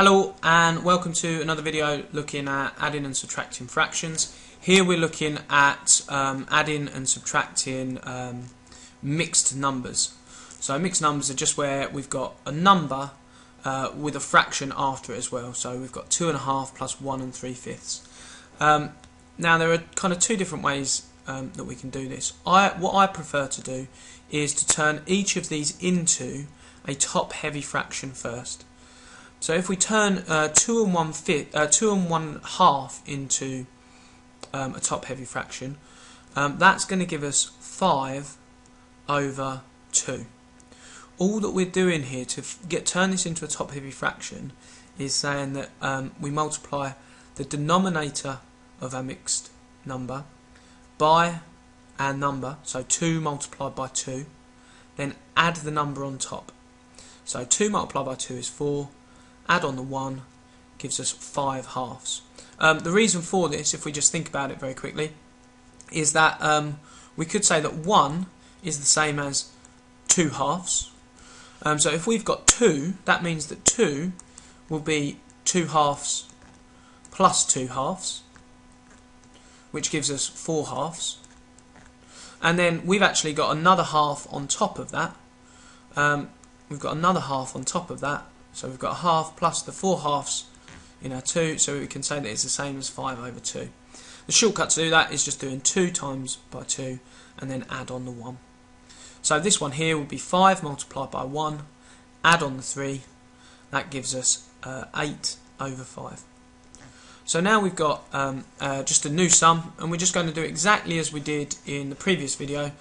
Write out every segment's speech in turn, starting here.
Hello and welcome to another video looking at adding and subtracting fractions. Here we're looking at adding and subtracting mixed numbers. So mixed numbers are just where we've got a number with a fraction after it as well. So we've got 2.5 plus 1 3/5. Now there are kind of two different ways that we can do this. What I prefer to do is to turn each of these into a top-heavy fraction first. So if we turn 2 1/2 into a top-heavy fraction, that's going to give us 5/2. All that we're doing here to turn this into a top-heavy fraction is saying that we multiply the denominator of our mixed number by our number, so 2 multiplied by 2, then add the number on top. So 2 multiplied by 2 is 4. Add on the 1 gives us 5/2. The reason for this, if we just think about it very quickly, is that we could say that 1 is the same as 2/2. So if we've got 2, that means that 2 will be 2/2 plus 2/2, which gives us 4/2. And then we've actually got another half on top of that. We've got another half on top of that. So we've got a half plus the 4/2 in our 2, so we can say that it's the same as 5/2. The shortcut to do that is just doing 2 times by 2 and then add on the 1. So this one here will be 5 multiplied by 1, add on the 3, that gives us 8/5. So now we've got just a new sum, and we're just going to do exactly as we did in the previous video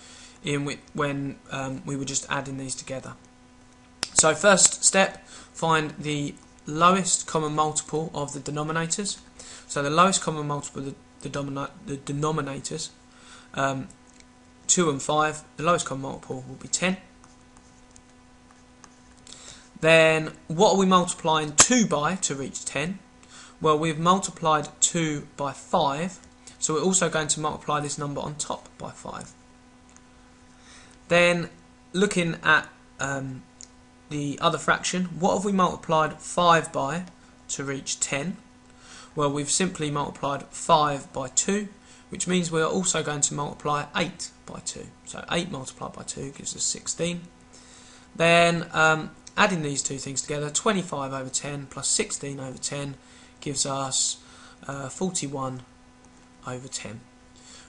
when we were just adding these together. So first step, find the lowest common multiple of the denominators. So the lowest common multiple of the denominators, 2 and 5, the lowest common multiple will be 10. Then what are we multiplying 2 by to reach 10? Well, we've multiplied 2 by 5, so we're also going to multiply this number on top by 5. Then looking at the other fraction, what have we multiplied 5 by to reach 10? Well, we've simply multiplied 5 by 2, which means we're also going to multiply 8 by 2. So 8 multiplied by 2 gives us 16. Then adding these two things together, 25/10 plus 16/10 gives us 41/10.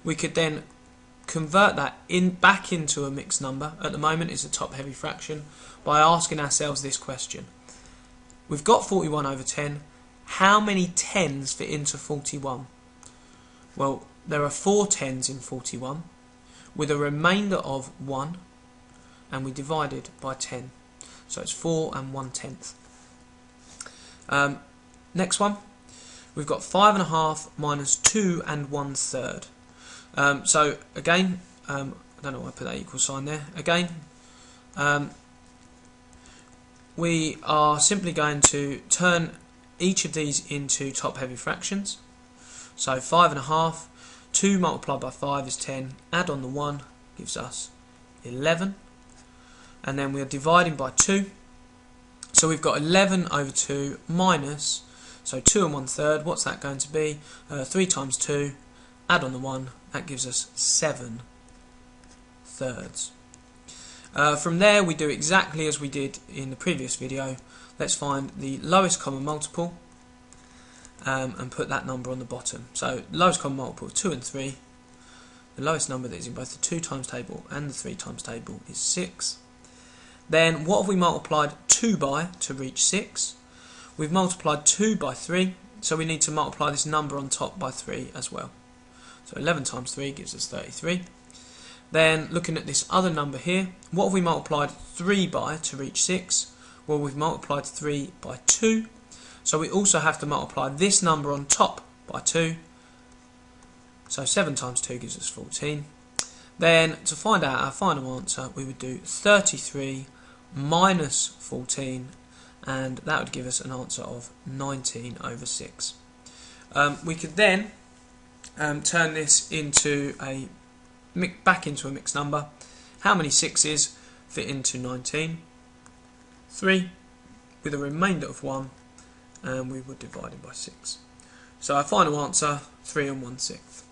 We could then convert that back into a mixed number. At the moment it's a top-heavy fraction, by asking ourselves this question. We've got 41/10. How many 10s fit into 41? Well, there are 4 10s in 41 with a remainder of 1, and we divided by 10. So it's 4 1/10. Next one, we've got 5.5 minus 2 1/3. So again, I don't know why I put that equal sign there. Again, we are simply going to turn each of these into top-heavy fractions. So 5.5, 2 multiplied by 5 is 10, add on the 1 gives us 11, and then we are dividing by 2. So we've got 11/2 minus, so 2 1/3, what's that going to be? 3 times 2, add on the 1, that gives us 7/3. From there we do exactly as we did in the previous video. Let's find the lowest common multiple and put that number on the bottom. So lowest common multiple of 2 and 3. The lowest number that is in both the 2 times table and the 3 times table is 6. Then what have we multiplied 2 by to reach 6? We've multiplied 2 by 3, so we need to multiply this number on top by 3 as well. So 11 times 3 gives us 33. Then looking at this other number here, what have we multiplied 3 by to reach 6? Well, we've multiplied 3 by 2, so we also have to multiply this number on top by 2. So 7 times 2 gives us 14. Then to find out our final answer, we would do 33 minus 14, and that would give us an answer of 19/6. We could then turn this into back into a mixed number. How many 6's fit into 19? 3 with a remainder of 1, and we were dividing by 6. So our final answer, 3 1/6.